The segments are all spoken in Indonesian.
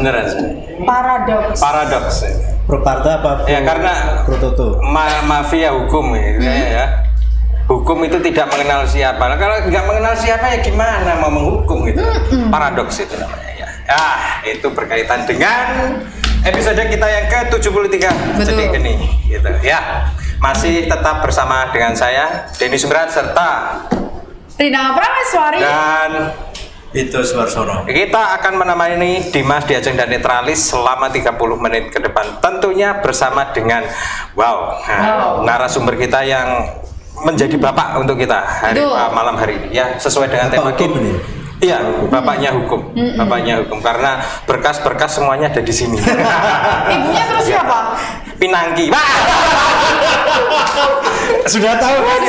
beneran. Paradoks. Paradoks. Proparta apa? Ya karena Prototo. Mafia hukum ya. Hukum itu tidak mengenal siapa. Nah, kalau nggak mengenal siapa ya gimana mau menghukum gitu. Paradoks itu namanya ya. Itu berkaitan dengan episode kita yang ke-73. Jadi gini gitu ya. Masih tetap bersama dengan saya Denny Sumberat serta Rina Prameswari dan Itu Suarsono. kita akan menemani Dimas Diajeng dan Netralis selama 30 menit ke depan. Tentunya bersama dengan narasumber kita yang menjadi bapak untuk kita malam hari ini ya, sesuai dengan tema kita. Iya, bapaknya hukum. Bapaknya hukum karena berkas-berkas semuanya ada di sini. Ibunya terus siapa? Pinangki. Sudah tahu kan?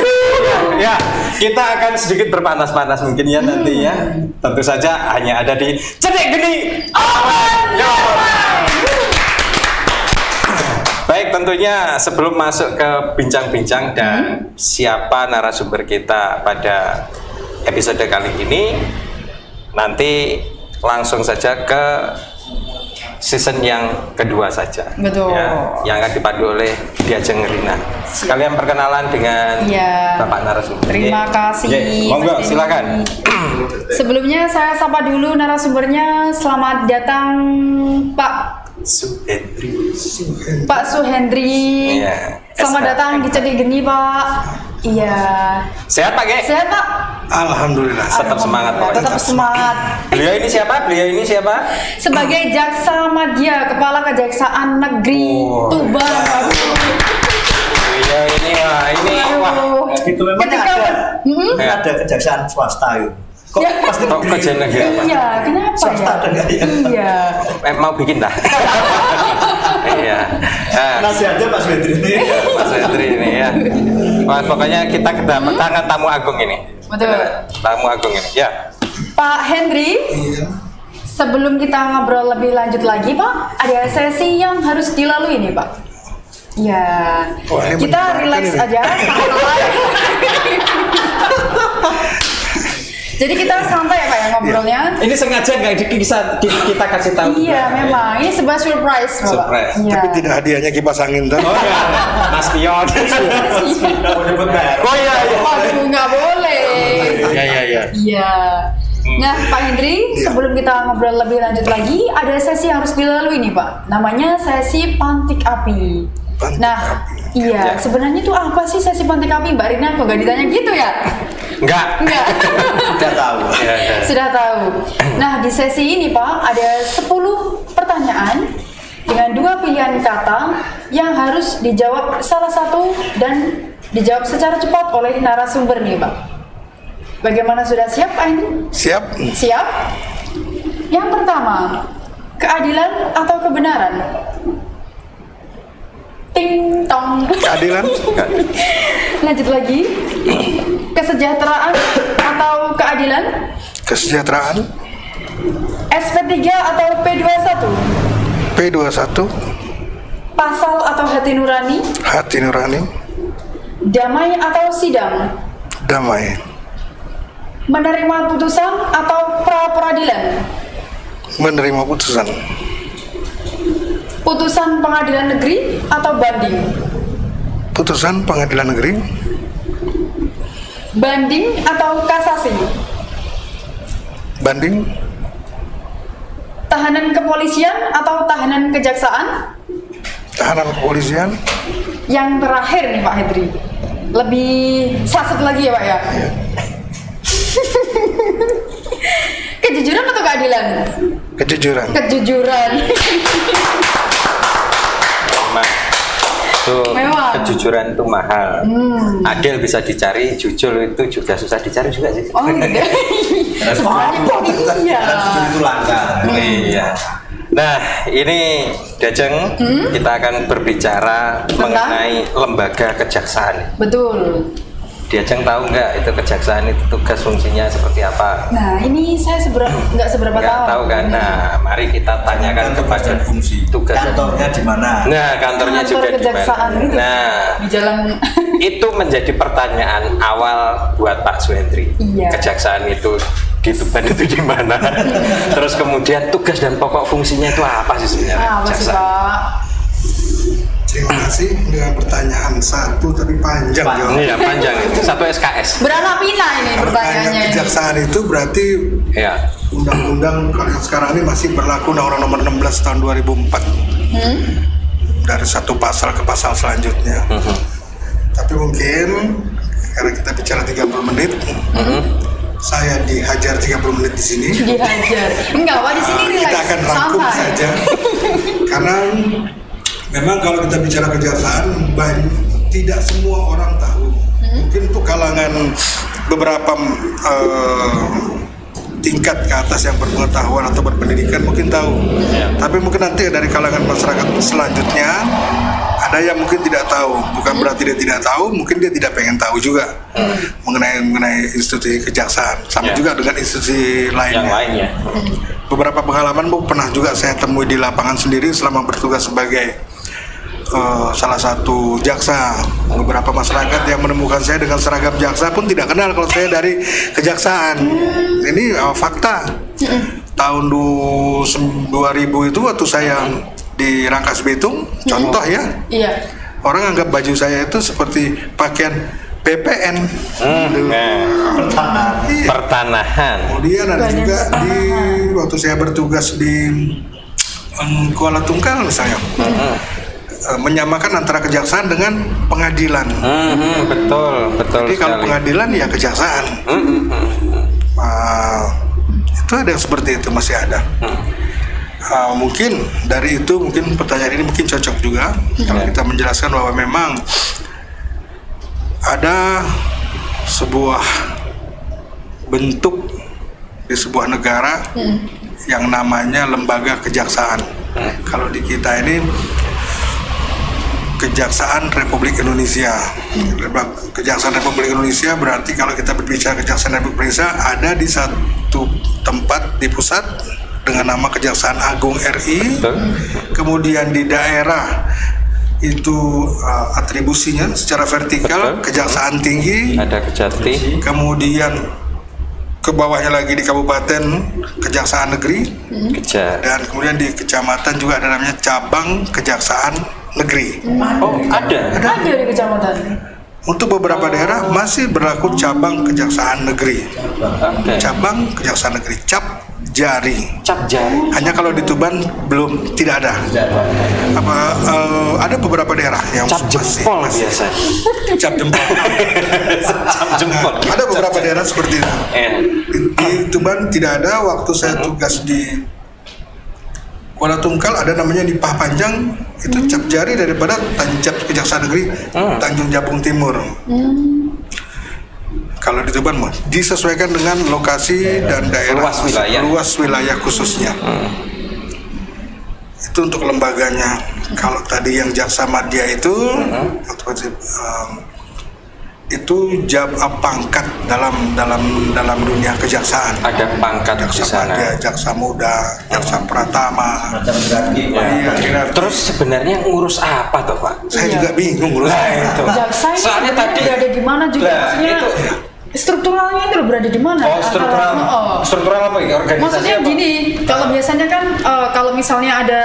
Ya, kita akan sedikit berpanas-panas mungkin ya nanti ya. Tentu saja hanya ada di Cedek Geni. Baik, tentunya sebelum masuk ke bincang-bincang dan siapa narasumber kita pada episode kali ini, nanti langsung saja ke season yang kedua saja. Betul. Ya, yang akan dipandu oleh Diajeng Rina. Sekalian perkenalan dengan Bapak narasumber. Terima kasih. Monggo, silakan. Sebelumnya saya sapa dulu narasumbernya. Selamat datang Pak Suhendri. Iya. Selamat datang di Cedek Geni, Pak. Iya. Sehat Pak, Ge? Sehat, Pak? Alhamdulillah. Tetap semangat Pak. Tetap semangat. Beliau ini siapa? Sebagai Jaksa Madya, Kepala Kejaksaan Negeri Tuban. Beliau ini Itu memang ada kejaksaan swasta itu. Kok pasti kerjaan negara? Iya, kenapa swasta ada nggak ya? Iya. Mau bikin dah. Iya. Nasihatnya Pak Suhendri ini. Pak Suhendri ini ya. Wah, pokoknya kita kedatangan tamu agung ini. Betul. Tamu agung ini. Ya. Pak Hendri. Sebelum kita ngobrol lebih lanjut lagi, Pak, ada sesi yang harus dilalui nih, Pak. Ya. Kita relax aja, santai. Jadi kita santai ya Pak ya ngobrolnya. Ini sengaja nggak kita kasih tahu. Iya memang, ini sebuah surprise Bapak. Surprise. Ya. Tapi tidak hadiahnya kipas angin tadi. Oh ya, Mas Pion. Oh iya. Aduh nggak boleh. Iya. Iya. Nah Pak Hendri, sebelum kita ngobrol lebih lanjut lagi, ada sesi yang harus dilalui nih Pak. Namanya sesi pantik api. Iya, sebenarnya itu apa sih sesi pantik api, Mbak Rina? Kok gak ditanya gitu ya? Enggak. Sudah tahu. Sudah tahu. Nah, di sesi ini Pak, ada 10 pertanyaan dengan 2 pilihan kata yang harus dijawab salah satu dan dijawab secara cepat oleh narasumber nih Pak. Bagaimana, sudah siap Pak Hendri? Siap. Siap? Yang pertama, keadilan atau kebenaran? Ting tong. Keadilan. Lanjut lagi. Kesejahteraan atau keadilan? Kesejahteraan. SP3 atau P21? P21. Pasal atau hati nurani? Hati nurani. Damai atau sidang? Damai. Menerima putusan atau pra peradilan? Menerima putusan. Putusan pengadilan negeri atau banding? Putusan pengadilan negeri. Banding atau kasasi? Banding. Tahanan kepolisian atau tahanan kejaksaan? Tahanan kepolisian. Yang terakhir nih Pak Hendri, lebih sasat lagi ya Pak ya. Kejujuran atau keadilan? Kejujuran. Kejujuran. Memang. Kejujuran itu mahal. Adil bisa dicari, jujur itu juga susah dicari juga sih. Oh iya. Sebenarnya kok iya. Jujur itu langka. Iya. Nah, ini Diajeng, kita akan berbicara mengenai lembaga kejaksaan. Betul. Diajeng tahu nggak itu kejaksaan itu tugas fungsinya seperti apa? Nah, ini saya nggak seberapa Nggak tahu. tahu kan? Nah, mari kita tanyakan kepada fungsi. tugas Kantornya di mana? Nah, kantornya juga di kejaksaan mana? itu. Nah, Di jalan. itu menjadi pertanyaan awal buat Pak Suhendri. Iya. Kejaksaan itu di Tuban itu di mana? Terus kemudian tugas dan pokok fungsinya itu apa sih sebenarnya? Apa sih Pak? Terima kasih dengan pertanyaan satu tapi panjang jawabnya. Iya panjang itu, satu SKS. Beranak pinak ini pertanyaannya. Kejaksaan itu berarti Ya. undang-undang yang sekarang ini masih berlaku, Undang-Undang Nomor 16 tahun 2004. Dari satu pasal ke pasal selanjutnya. Tapi mungkin karena kita bicara 30 menit, saya dihajar 30 menit di sini. Dihajar. Enggak, Pak, di sini relax. Kita akan rangkum Santai. saja. Karena memang kalau kita bicara kejaksaan, tidak semua orang tahu. Mungkin untuk kalangan beberapa tingkat ke atas yang berpengetahuan atau berpendidikan mungkin tahu. Tapi mungkin nanti dari kalangan masyarakat selanjutnya ada yang mungkin tidak tahu. Bukan berarti dia tidak tahu, mungkin dia tidak pengen tahu juga mengenai institusi kejaksaan. Sama juga dengan institusi lainnya. Yang lainnya. Beberapa pengalaman pernah juga saya temui di lapangan sendiri selama bertugas sebagai salah satu jaksa. Beberapa masyarakat yang menemukan saya dengan seragam jaksa pun tidak kenal kalau saya dari kejaksaan. Ini fakta. Tahun 2000 itu waktu saya di Rangkas Bitung, contoh ya, orang anggap baju saya itu seperti pakaian PPN. Pertanahan. Kemudian ada juga di waktu saya bertugas di Kuala Tungkal misalnya, menyamakan antara kejaksaan dengan pengadilan. Betul Jadi kalau sekali. pengadilan ya kejaksaan. Itu ada yang seperti itu, masih ada. Mungkin dari itu, mungkin pertanyaan ini mungkin cocok juga kalau kita menjelaskan bahwa memang ada sebuah bentuk di sebuah negara yang namanya lembaga kejaksaan. Kalau di kita ini Kejaksaan Republik Indonesia. Kejaksaan Republik Indonesia berarti kalau kita berbicara Kejaksaan Republik Indonesia ada di satu tempat di pusat dengan nama Kejaksaan Agung RI. Kemudian di daerah itu atribusinya secara vertikal Kejaksaan Tinggi. Ada Kejati. Kemudian ke bawahnya lagi di kabupaten Kejaksaan Negeri. Dan kemudian di kecamatan juga ada namanya cabang Kejaksaan Negeri. Oh, ada. Ada di kecamatan. Untuk beberapa daerah masih berlaku cabang Kejaksaan Negeri. Cabang Kejaksaan Negeri, cap jari. Cap jari. Hanya kalau di Tuban belum, tidak ada. Ada beberapa daerah yang Cap jempol biasa. cap jempol. Cap jempol. Ada beberapa daerah seperti itu. Di Tuban tidak ada. Waktu saya tugas di Kuala Tungkal ada namanya di Pah Panjang, itu cap jari daripada Tancap Kejaksaan Negeri Tanjung Jabung Timur. Kalau di Tuban disesuaikan dengan lokasi dan daerah luas wilayah khususnya. Itu untuk lembaganya. Kalau tadi yang Jaksa Madya itu itu pangkat dalam dunia kejaksaan. Ada pangkat di Jaksa sana. Madya, Jaksa Muda, Jaksa Pratama. Terus sebenarnya ngurus apa tuh Pak? Saya juga bingung ngurus. Itu. Jaksa ini Soalnya sebenarnya tadi berada di mana juga, Lah, maksudnya itu. strukturalnya itu berada di mana? Oh, struktural. Struktural apa ya? Organisasi Maksudnya apa? gini, kalau biasanya kan kalau misalnya ada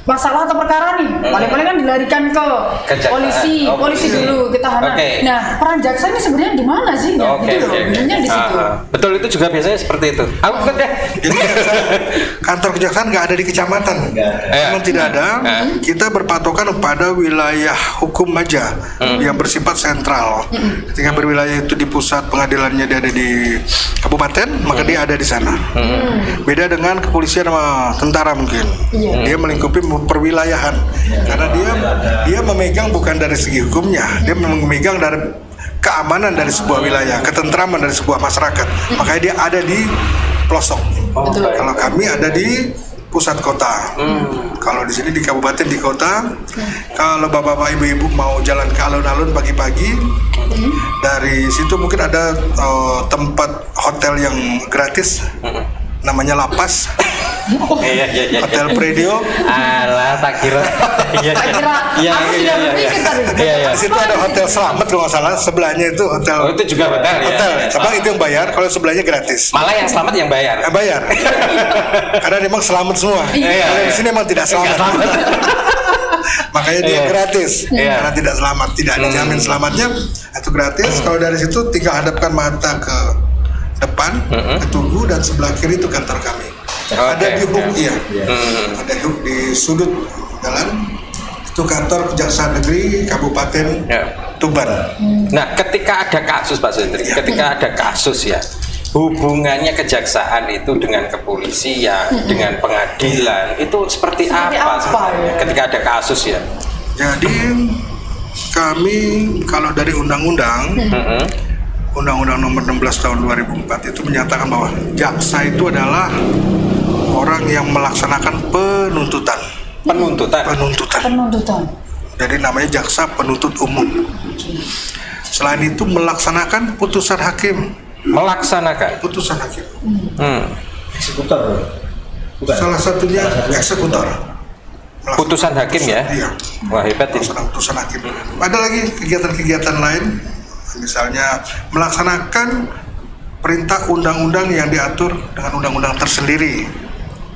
masalah atau perkara nih, paling-paling kan dilarikan ke Kejaksaan. polisi dulu ketahanan. Oke. Nah, peran jaksa ini sebenarnya di mana sih? Nah, gitu loh, sebenarnya di situ. Betul, itu juga biasanya seperti itu. Aku kan deh. Jadi kantor kejaksaan nggak ada di kecamatan. Memang tidak ada. Kita berpatokan pada wilayah hukum aja yang bersifat sentral. Ketika berwilayah itu di pusat, pengadilannya dia ada di kabupaten, maka dia ada di sana. Beda dengan kepolisian sama tentara mungkin. Dia melingkupi perwilayahan. Karena dia memegang bukan dari segi hukumnya, dia memegang dari keamanan dari sebuah wilayah, ketentraman dari sebuah masyarakat. Makanya dia ada di pelosok. Kalau kami ada di pusat kota. Kalau di sini di kabupaten, di kota. Kalau bapak-bapak, ibu-ibu mau jalan ke alun-alun pagi-pagi, dari situ mungkin ada tempat hotel yang gratis, namanya Lapas. Iya. Hotel Predio. Alah, tak kira. Tak kira, aku sudah berpikir tadi. Iya. Di situ ada Hotel Selamat kalau nggak salah, sebelahnya itu hotel. Oh, itu juga hotel ya. Hotel, Ya, cuma itu yang bayar, kalau sebelahnya gratis. Malah yang selamat yang bayar. Yang bayar. Karena memang selamat semua. Iya. Kalau di sini memang tidak selamat. Makanya dia gratis. Karena tidak selamat, tidak dijamin selamatnya, itu gratis. Kalau dari situ tinggal hadapkan mata ke depan, ke tugu, dan sebelah kiri itu kantor kami. Ada di hook, ada hook di sudut jalan. Itu kantor Kejaksaan Negeri Kabupaten Tuban. Nah, ketika ada kasus Pak Sutri, ketika ada kasus ya, hubungannya kejaksaan itu dengan kepolisian, dengan pengadilan, itu seperti apa sebenarnya ketika ada kasus ya? Jadi kami kalau dari undang-undang, Undang-Undang Nomor 16 Tahun 2004 itu menyatakan bahwa jaksa itu adalah orang yang melaksanakan penuntutan. Jadi namanya jaksa penuntut umum. Selain itu melaksanakan putusan hakim. Putusan hakim. Eksekutor. Bukan. Salah satunya eksekutor. Putusan hakim ya? Iya. Wah, hebat ini. Putusan hakim. Ada lagi kegiatan-kegiatan lain, misalnya melaksanakan perintah undang-undang yang diatur dengan undang-undang tersendiri.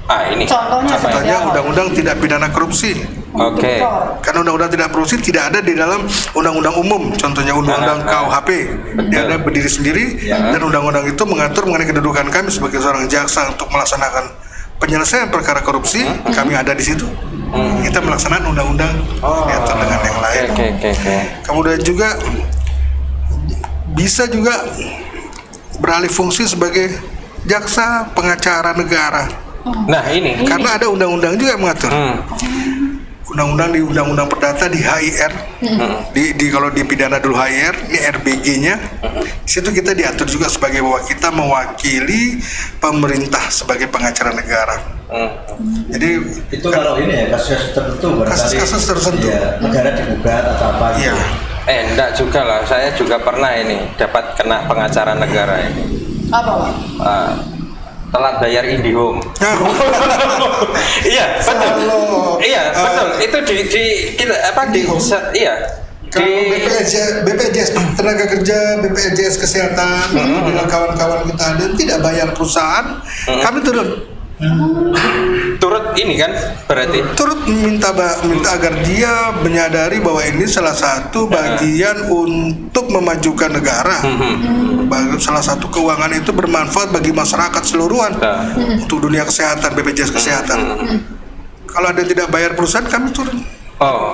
Ini Contohnya undang-undang tidak pidana korupsi. Oke. Karena undang-undang tidak korupsi tidak ada di dalam undang-undang umum. Contohnya undang-undang KUHP, dia ada berdiri sendiri, dan undang-undang itu mengatur mengenai kedudukan kami sebagai seorang jaksa untuk melaksanakan penyelesaian perkara korupsi. Kami ada di situ. Kita melaksanakan undang-undang diatur dengan yang lain. Kemudian juga bisa juga beralih fungsi sebagai jaksa pengacara negara. Nah ini karena ada undang-undang juga yang mengatur. Undang-undang di Undang-Undang Perdata di HIR, di kalau di pidana dulu HIR, ini RBG-nya. Situ kita diatur juga sebagai bahwa kita mewakili pemerintah sebagai pengacara negara. Jadi itu kalau ini ya kasus tertentu, kasus tertentu, negara digugat atau apa? Iya. Enggak juga lah. Saya juga pernah ini dapat kena pengacara negara ini. Apa Pak? Telat bayar IndiHome. Iya, betul. Iya, betul. Itu di kita apa di iya. Kalau BPJS tenaga kerja, BPJS kesehatan, dengan kawan-kawan kita ada tidak bayar perusahaan, kami turut ini kan berarti turut minta agar dia menyadari bahwa ini salah satu bagian untuk memajukan negara. Salah satu keuangan itu bermanfaat bagi masyarakat seluruhan untuk dunia kesehatan, BPJS kesehatan. Kalau ada yang tidak bayar perusahaan, kami turun.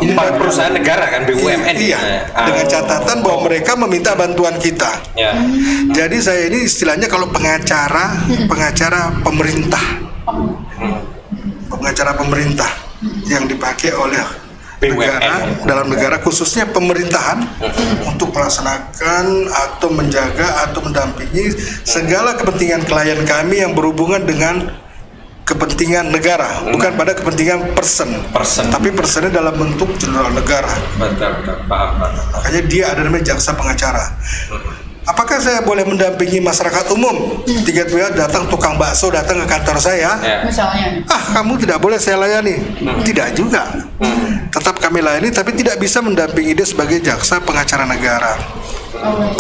Ini perusahaan negara kan, BUMN. Iya. Dengan catatan bahwa mereka meminta bantuan kita. Jadi saya ini istilahnya kalau pengacara pemerintah. Pengacara pemerintah yang dipakai oleh negara, dalam negara khususnya pemerintahan untuk melaksanakan atau menjaga atau mendampingi segala kepentingan klien kami yang berhubungan dengan kepentingan negara, bukan pada kepentingan person. Tapi personnya dalam bentuk general negara. Betul, paham. Makanya dia ada namanya jaksa pengacara. Apakah saya boleh mendampingi masyarakat umum? Tiga-tiga datang tukang bakso datang ke kantor saya. Misalnya. Kamu tidak boleh saya layani. Tidak juga. Tetap kami layani, tapi tidak bisa mendampingi dia sebagai jaksa pengacara negara.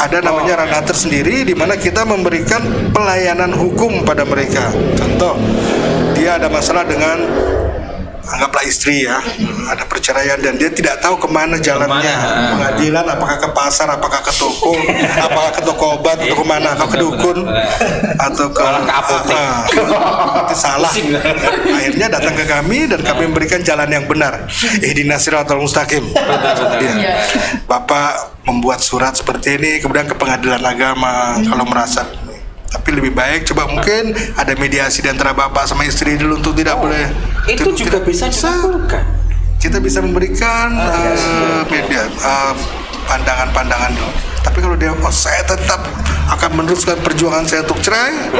Ada namanya ranah tersendiri di mana kita memberikan pelayanan hukum pada mereka. Contoh, dia ada masalah dengan anggaplah istri ya, ada perceraian dan dia tidak tahu kemana jalannya, pengadilan, apakah ke pasar, apakah ke toko, apakah ke toko obat, atau kemana, atau ke dukun, atau ke apotek. Itu salah. Akhirnya datang ke kami dan kami memberikan jalan yang benar. Ihdinas siratal mustaqim. Bapak membuat surat seperti ini, kemudian ke pengadilan agama kalau merasa. Tapi lebih baik coba mungkin ada mediasi di antara bapak sama istri dulu untuk tidak boleh. Itu juga bisa dilakukan. Kita bisa memberikan pandangan-pandangan dulu. Tapi kalau dia saya tetap akan meneruskan perjuangan saya untuk cerai,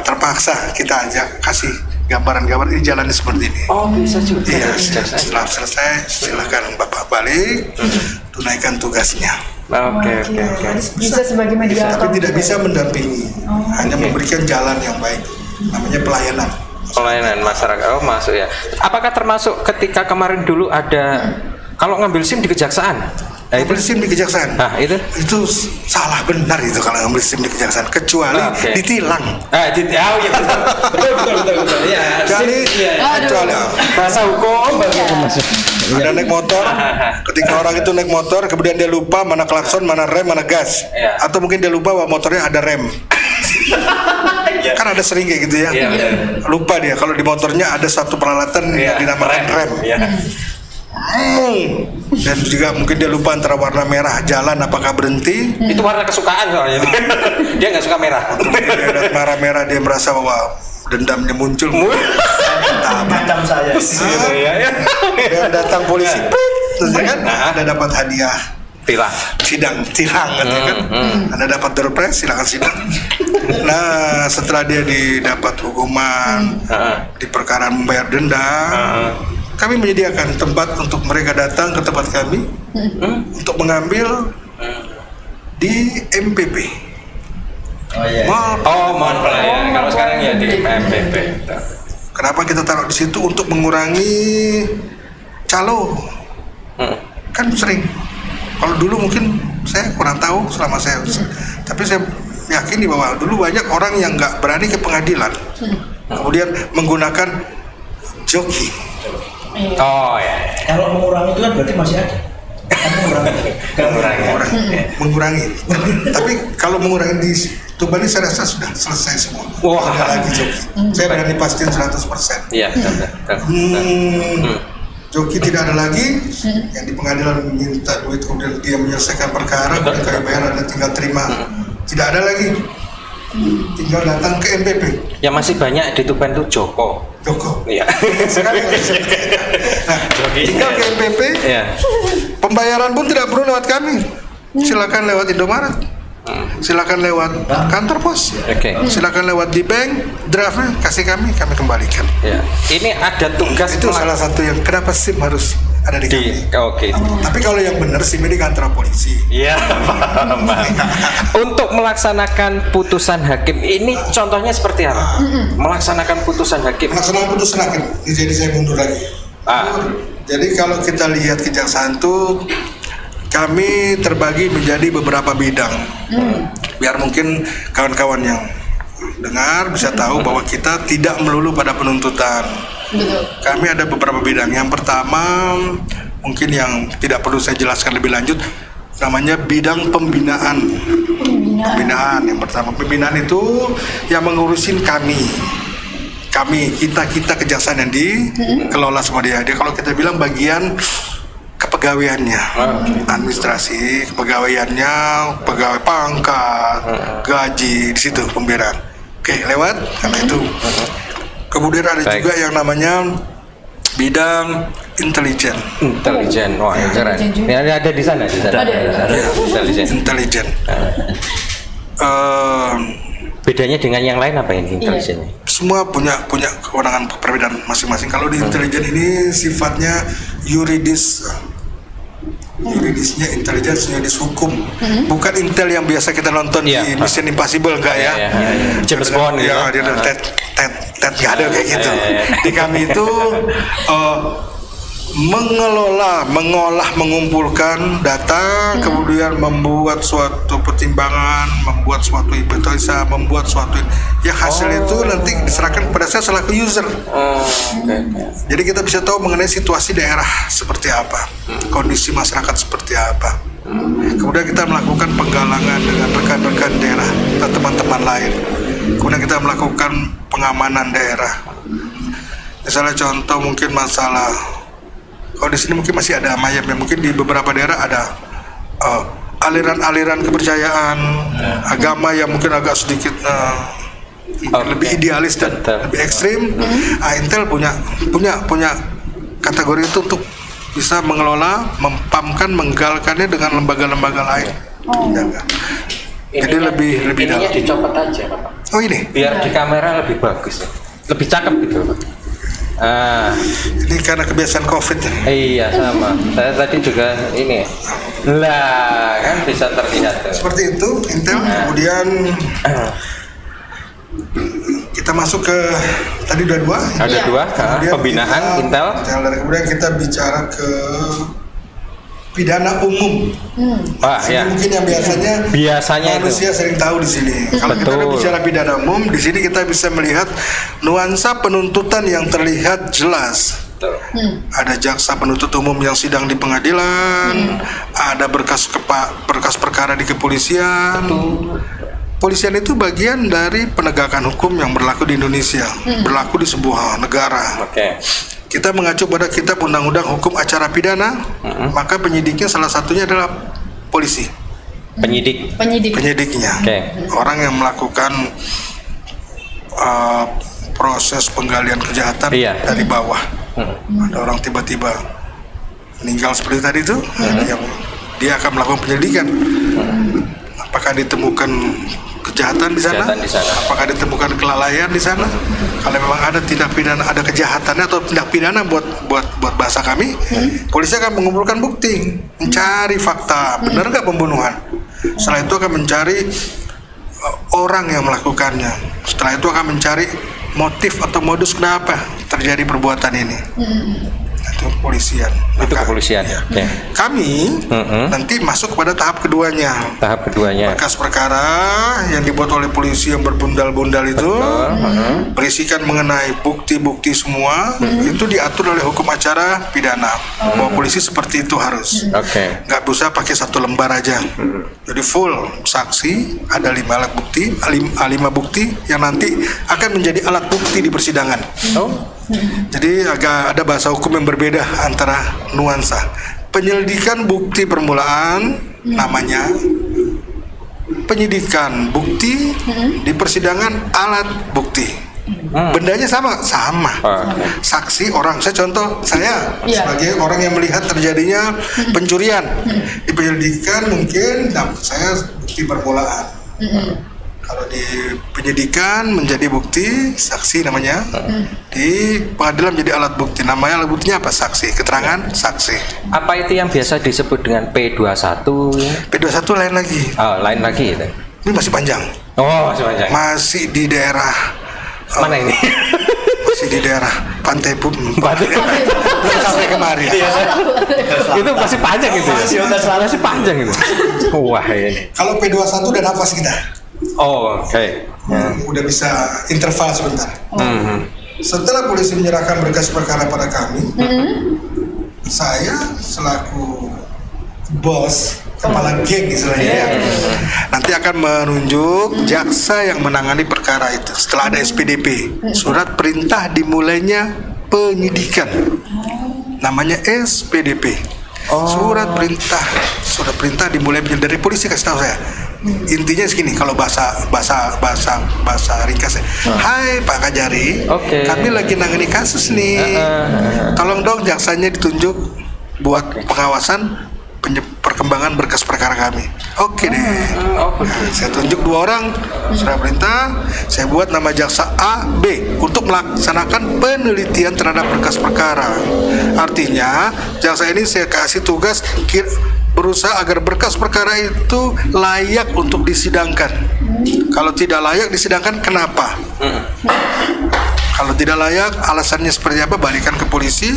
terpaksa kita ajak kasih gambaran-gambaran ini jalannya seperti ini. Bisa juga. Iya, setelah selesai silakan bapak balik, tunaikan tugasnya. Oke. Bisa sebagai mediator. Tapi tidak bisa mendampingi, hanya memberikan jalan yang baik. Namanya pelayanan. Pelayanan masyarakat. Oh, masuk ya. Apakah termasuk ketika kemarin dulu ada kalau ngambil SIM di kejaksaan? Nah, itu ngambil SIM di kejaksaan. Nah, itu salah benar itu kalau ngambil SIM di kejaksaan, kecuali ditilang. Iya betul. Ya. Kecuali bahasa hukum ada naik motor, ketika orang itu naik motor, kemudian dia lupa mana klakson, mana rem, mana gas, atau mungkin dia lupa bahwa motornya ada rem. Kan ada sering kayak gitu ya. Lupa dia kalau di motornya ada satu peralatan yang dinamakan rem. Dan juga mungkin dia lupa antara warna merah jalan apakah berhenti. Itu warna kesukaan soalnya. Dia nggak suka merah. Dia lihat merah-merah, dia merasa bahwa dendamnya muncul. Macam saya. Dan datang polisi, terus kan Anda dapat hadiah tilang kan. Anda dapat door prize, silakan sidang. Nah, setelah dia didapat hukuman di perkara membayar denda, kami menyediakan tempat untuk mereka datang ke tempat kami untuk mengambil di MPP. Mall pelayanan. Kalau sekarang ya di MPP. Kenapa kita taruh di situ? Untuk mengurangi calo. Kan sering. Kalau dulu mungkin saya kurang tahu selama saya, tapi saya yakini bahwa dulu banyak orang yang nggak berani ke pengadilan, kemudian menggunakan joki. Oh ya. Kalau mengurangi itu kan berarti masih ada. Mengurangi. Tapi kalau mengurangi di Tuban ini saya rasa sudah selesai semua. Wah. Tidak lagi joki. Saya berani pastiin 100%. Iya. Joki tidak ada lagi. Yang di pengadilan minta duit kemudian dia menyelesaikan perkara, kemudian kami bayar, Anda tinggal terima. Tidak ada lagi. Tinggal datang ke MPP. Yang masih banyak di Tuban itu Joko. Iya. Sekarang tinggal ke MPP. Pembayaran pun tidak perlu lewat kami. Silakan lewat Indomaret. Silakan lewat kantor pos. Silakan lewat di bank, draftnya kasih kami kembalikan. Ini ada tugas itu salah satu yang kenapa SIM harus ada di kami. Tapi kalau yang benar SIM di kantor polisi. Iya, paham. Untuk melaksanakan putusan hakim ini contohnya seperti apa? Melaksanakan putusan hakim. Jadi saya mundur lagi. Jadi kalau kita lihat kejaksaan itu kami terbagi menjadi beberapa bidang, biar mungkin kawan-kawan yang dengar bisa tahu bahwa kita tidak melulu pada penuntutan. Kami ada beberapa bidang. Yang pertama mungkin yang tidak perlu saya jelaskan lebih lanjut, namanya bidang pembinaan. Yang pertama pembinaan itu yang mengurusin kita kejaksaan yang dikelola sama dia. Kalau kita bilang bagian kepegawaiannya, administrasi kepegawaiannya, pegawai pangkat, gaji, di situ pembiayaan. Lewat karena itu. Kemudian ada juga yang namanya bidang intelijen. Wah, keren. Ini ada di sana. Intelijen. Bedanya dengan yang lain apa ini intelijen? Semua punya kewenangan perbedaan masing-masing. Kalau di intelijen ini sifatnya yuridisnya yuridis hukum, bukan intel yang biasa kita nonton di Mission Impossible, enggak ya? James Bond ya, dia nggak ada kayak gitu. Di kami itu mengolah, mengumpulkan data, kemudian membuat suatu pertimbangan, membuat suatu hipotesa, membuat suatu yang hasil itu nanti diserahkan kepada saya selaku user. Jadi kita bisa tahu mengenai situasi daerah seperti apa, kondisi masyarakat seperti apa. Kemudian kita melakukan penggalangan dengan rekan-rekan daerah dan teman-teman lain. Kemudian kita melakukan pengamanan daerah. Misalnya contoh mungkin masalah, kalau di sini mungkin masih ada mayat, mungkin di beberapa daerah ada aliran-aliran kepercayaan agama yang mungkin agak sedikit lebih idealis dan lebih ekstrim. Intel punya kategori itu untuk bisa mengelola, mempamkan, menggalkannya dengan lembaga-lembaga lain. Jadi lebih dalam. Dicopot aja, Pak. Ini biar di kamera lebih bagus, lebih cakep gitu, Pak. Ini karena kebiasaan COVID. Iya, sama. Saya tadi juga ini. Lah, kan bisa terlihat. Seperti itu Intel. Kemudian kita Kita masuk ke tadi udah 2. Ada Iya. 2, Kemudian pembinaan, kita- intel. dan kemudian kita bicara ke pidana umum. Wah, Ini ya. mungkin yang biasanya itu. manusia sering tahu di sini. Kalau kita udah Betul. bicara pidana umum, di sini kita bisa melihat nuansa penuntutan yang terlihat jelas. Betul. Ada jaksa penuntut umum yang sidang di pengadilan, ada berkas perkara di kepolisian. Polisian itu bagian dari penegakan hukum yang berlaku di Indonesia, berlaku di sebuah negara. Oke. Kita mengacu pada Kitab Undang-Undang Hukum Acara Pidana, maka penyidiknya salah satunya adalah polisi. Penyidik. Penyidiknya, Oke. orang yang melakukan proses penggalian kejahatan Iya. dari bawah. Ada orang tiba-tiba meninggal seperti tadi itu, yang dia akan melakukan penyelidikan. Apakah ditemukan kejahatan di sana? Kejahatan di sana. Apakah ditemukan kelalaian di sana? Kalau memang ada tindak pidana, ada kejahatannya atau tindak pidana buat bahasa kami, polisi akan mengumpulkan bukti, mencari fakta, benar nggak pembunuhan. Setelah itu akan mencari orang yang melakukannya. Setelah itu akan mencari motif atau modus kenapa terjadi perbuatan ini. Itu kepolisian. Itu Maka, kepolisian. ya. Oke. Kami nanti masuk kepada tahap keduanya. Tahap keduanya. Berkas perkara yang dibuat oleh polisi yang berbundal-bundal itu berisikan mengenai bukti-bukti semua, itu diatur oleh hukum acara pidana bahwa polisi seperti itu harus. Oke. Nggak bisa pakai 1 lembar aja. Jadi full saksi, ada 5 alat bukti, 5 bukti yang nanti akan menjadi alat bukti di persidangan. Oh. Jadi agak ada bahasa hukum yang berbeda antara nuansa. Penyelidikan bukti permulaan namanya, penyidikan bukti di persidangan alat bukti. Bendanya sama. Oke. Saksi orang, saya contoh saya Iya. sebagai orang yang melihat terjadinya pencurian. Di penyelidikan mungkin saya bukti permulaan. Kalau di penyidikan menjadi bukti, saksi namanya. Di pengadilan menjadi alat bukti. Namanya alat buktinya apa? Saksi, keterangan saksi. Apa itu yang biasa disebut dengan P21? P21 lain lagi. Oh, lain lagi itu. Ini masih panjang. Oh, masih panjang. Masih di daerah Mana ini? masih di daerah Pantai Pum. Pantai. Belum sampai kemari. Itu masih panjang itu. Masih panjang itu. Wah, ini. Kalau P21 udah nafas kita. Oh, oke. Udah bisa interval sebentar. Setelah polisi menyerahkan berkas perkara pada kami, saya selaku bos, kepala geng istilahnya, nanti akan menunjuk jaksa yang menangani perkara itu. Setelah ada SPDP, surat perintah dimulainya penyidikan, namanya SPDP. Surat perintah dimulai dari polisi, kasih tahu saya. Intinya segini, kalau bahasa ringkasnya. Hai Pak Kajari, Oke. kami lagi nangani kasus nih. Tolong dong jaksanya ditunjuk buat pengawasan perkembangan berkas perkara kami. Oke deh. Saya tunjuk 2 orang, surat perintah. Saya buat nama jaksa A, B untuk melaksanakan penelitian terhadap berkas perkara. Artinya jaksa ini saya kasih tugas berusaha agar berkas perkara itu layak untuk disidangkan. Kalau tidak layak disidangkan, kenapa? Kalau tidak layak, alasannya seperti apa? Balikan ke polisi,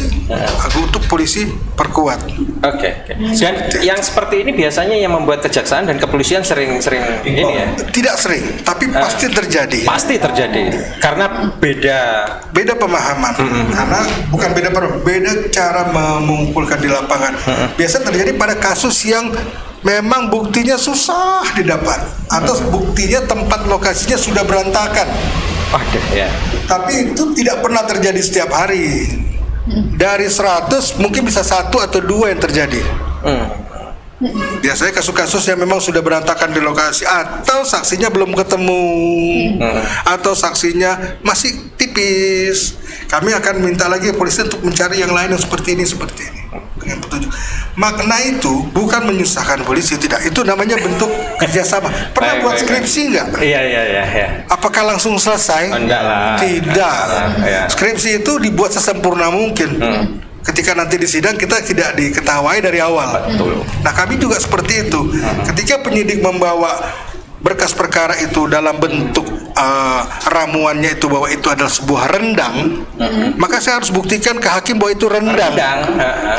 untuk polisi perkuat. Oke. Dan yang seperti ini biasanya yang membuat kejaksaan dan kepolisian sering ini ya. Tidak sering, tapi pasti terjadi. Pasti terjadi karena Beda pemahaman, karena bukan beda cara mengumpulkan di lapangan. Biasa terjadi pada kasus yang memang buktinya susah didapat, atau buktinya tempat lokasinya sudah berantakan. Waduh, ya. Tapi itu tidak pernah terjadi setiap hari. Dari 100 mungkin bisa 1 atau 2 yang terjadi. Biasanya kasus-kasus yang memang sudah berantakan di lokasi, atau saksinya belum ketemu, atau saksinya masih tipis. Kami akan minta lagi polisi untuk mencari yang lain yang seperti ini dengan petunjuk. Makna itu bukan menyusahkan polisi, tidak. Itu namanya bentuk kerjasama. Pernah buat skripsi nggak? Iya. Apakah langsung selesai? Enggak lah. Tidak. Ya. Skripsi itu dibuat sesempurna mungkin. Ketika nanti di sidang kita tidak diketawai dari awal. Betul. Nah, kami juga seperti itu. Ketika penyidik membawa berkas perkara itu dalam bentuk ramuannya itu bahwa itu adalah sebuah rendang, maka saya harus buktikan ke hakim bahwa itu rendang.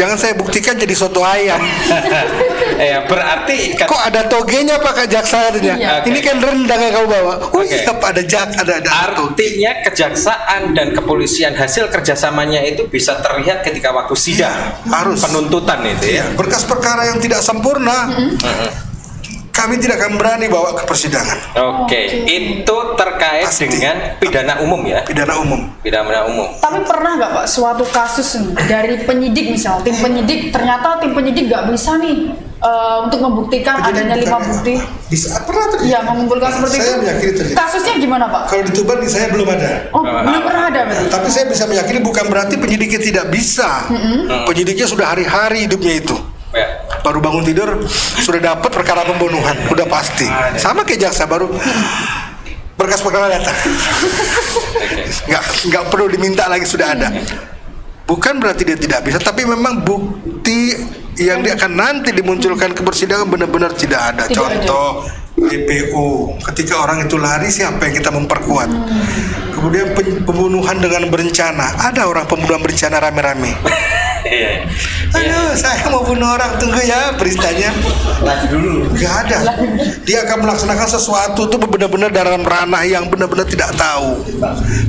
Jangan saya buktikan jadi soto ayam. Berarti kok ada togenya Pak jaksa katanya. Ini kan rendang yang kamu bawa. Iya Pak, ada artinya kejaksaan dan kepolisian hasil kerjasamanya itu bisa terlihat ketika waktu sidang, harus penuntutan itu ya. Berkas perkara yang tidak sempurna kami tidak akan berani bawa ke persidangan. Oke. Itu terkait dengan pidana umum ya? Pidana umum. Tapi pernah nggak Pak suatu kasus dari penyidik misal, tim penyidik ternyata tim penyidik nggak bisa nih untuk membuktikan adanya 5 bukti? Pernah terjadi? Iya, mengumpulkan seperti itu. Saya meyakini terjadi. Kasusnya gimana Pak? Kalau di Tuban di saya belum ada. Oh, belum pernah ada berarti. Tapi saya bisa meyakini bukan berarti penyidiknya tidak bisa. Penyidiknya sudah hari-hari hidupnya itu. Baru bangun tidur sudah dapat perkara pembunuhan, udah pasti. Sama kayak jaksa baru berkas perkara datang. Nggak perlu diminta lagi, sudah ada. Bukan berarti dia tidak bisa, tapi memang bukti yang dia akan nanti dimunculkan ke persidangan benar-benar tidak ada. Contoh DPO, ketika orang itu lari siapa yang kita memperkuat? Kemudian pembunuhan dengan berencana, ada orang pembunuhan berencana rame-rame. Aduh, saya mau bunuh orang, tunggu ya beritanya. Dulu nggak ada. Dia akan melaksanakan sesuatu itu benar-benar dalam ranah yang benar-benar tidak tahu.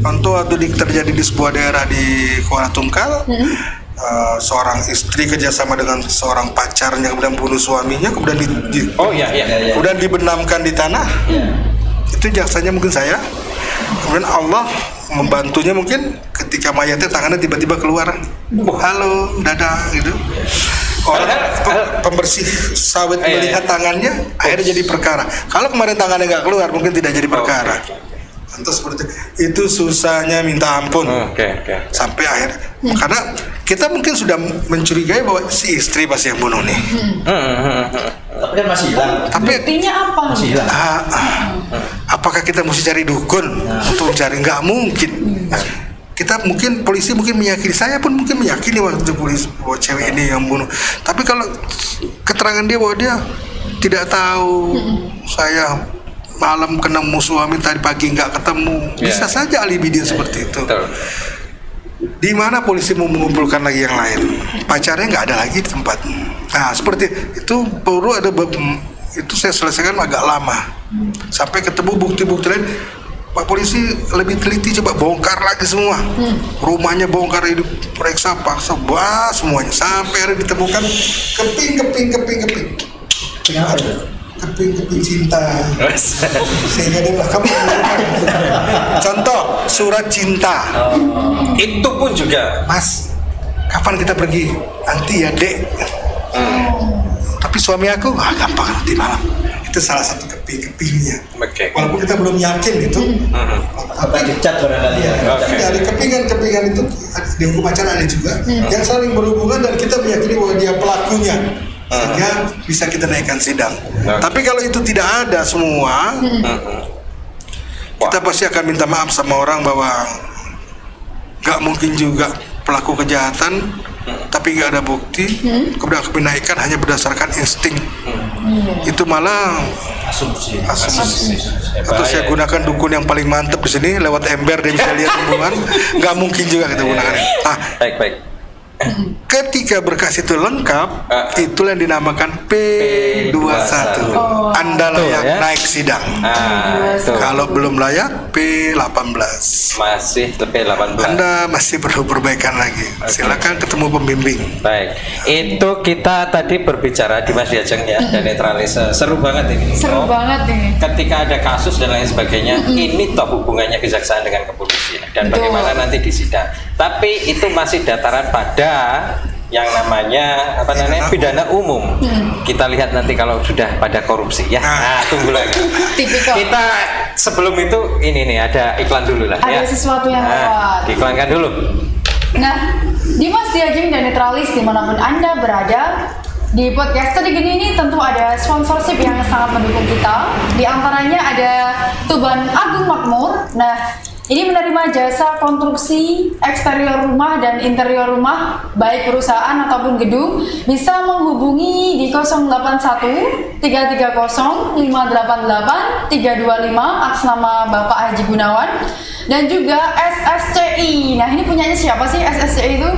Contoh waktu terjadi di sebuah daerah di Kuala Tungkal, seorang istri kerjasama dengan seorang pacarnya kemudian bunuh suaminya, kemudian kemudian dibenamkan di tanah. Itu jaksanya mungkin saya. Kemudian Allah membantunya mungkin ketika mayatnya tangannya tiba-tiba keluar. Halo, dadah gitu. Orang pembersih sawit melihat tangannya, akhirnya jadi perkara. Kalau kemarin tangannya nggak keluar, mungkin tidak jadi perkara. Terus seperti itu susahnya minta ampun. Sampai akhir. Karena kita mungkin sudah mencurigai bahwa si istri pasti yang bunuh nih. Tapi kan masih hilang. Tapi buktinya apa? Masih hilang. Apakah kita mesti cari dukun untuk cari? Nggak mungkin. Kita mungkin polisi mungkin meyakini, saya pun mungkin meyakini waktu polisi bahwa cewek ini yang bunuh. Tapi kalau keterangan dia bahwa dia tidak tahu, saya malam ketemu suami tadi pagi nggak ketemu, bisa saja alibi dia seperti itu. Di mana polisi mau mengumpulkan lagi yang lain? Pacarnya nggak ada lagi di tempat. Nah seperti itu perlu ada itu saya selesaikan agak lama sampai ketemu bukti-bukti lain. Pak polisi lebih teliti, coba bongkar lagi semua. Rumahnya bongkar, hidup periksa, paksa, semuanya sampai hari ditemukan keping. Keping cinta. Sehingga dia bilang kamu contoh surat cinta. Itu pun juga, Mas, kapan kita pergi? Nanti ya dek. Tapi suami aku gampang nanti malam. Itu salah satu kepingnya. Walaupun kita belum yakin gitu. Apa dicat barangkali ya. Dari kepingan itu di hukum acara ada juga yang saling berhubungan dan kita meyakini bahwa dia pelakunya. Sehingga bisa kita naikkan sidang. Tapi kalau itu tidak ada semua, kita pasti akan minta maaf sama orang bahwa nggak mungkin juga pelaku kejahatan tapi nggak ada bukti, kemudian dinaikkan hanya berdasarkan insting. Itu malah asumsi. Atau saya gunakan dukun yang paling mantep di sini lewat ember dia bisa lihat hubungan, nggak mungkin juga kita gunakan. Nah, baik. Ketika berkas itu lengkap, itulah yang dinamakan P21. Anda layak naik sidang. Kalau belum layak, P18. Masih P18. Anda masih perlu perbaikan lagi. Silakan ketemu pembimbing. Baik, itu kita tadi berbicara di Mas Diajeng ya, dan netralis. Seru banget ini. Banget ini. Ketika ada kasus dan lain sebagainya, ini toh hubungannya kejaksaan dengan kepolisian dan bagaimana nanti di sidang. Tapi itu masih dataran pada yang namanya pidana umum. Kita lihat nanti kalau sudah pada korupsi ya. Nah, tunggu lagi. Kita sebelum itu ini nih ada iklan dulu lah. Ada sesuatu yang lewat. Iklankan dulu. Nah, Dimas Diajeng dan Netralis dimanapun Anda berada, di podcast Tadi Gini ini tentu ada sponsorship yang sangat mendukung kita. Di antaranya ada Tuban Agung Makmur. Nah, Ini menerima jasa konstruksi eksterior rumah dan interior rumah, baik perusahaan ataupun gedung, bisa menghubungi di 081 330 588 325 atas nama Bapak Haji Gunawan, dan juga SSCI. Nah, ini punyanya siapa sih SSCI itu?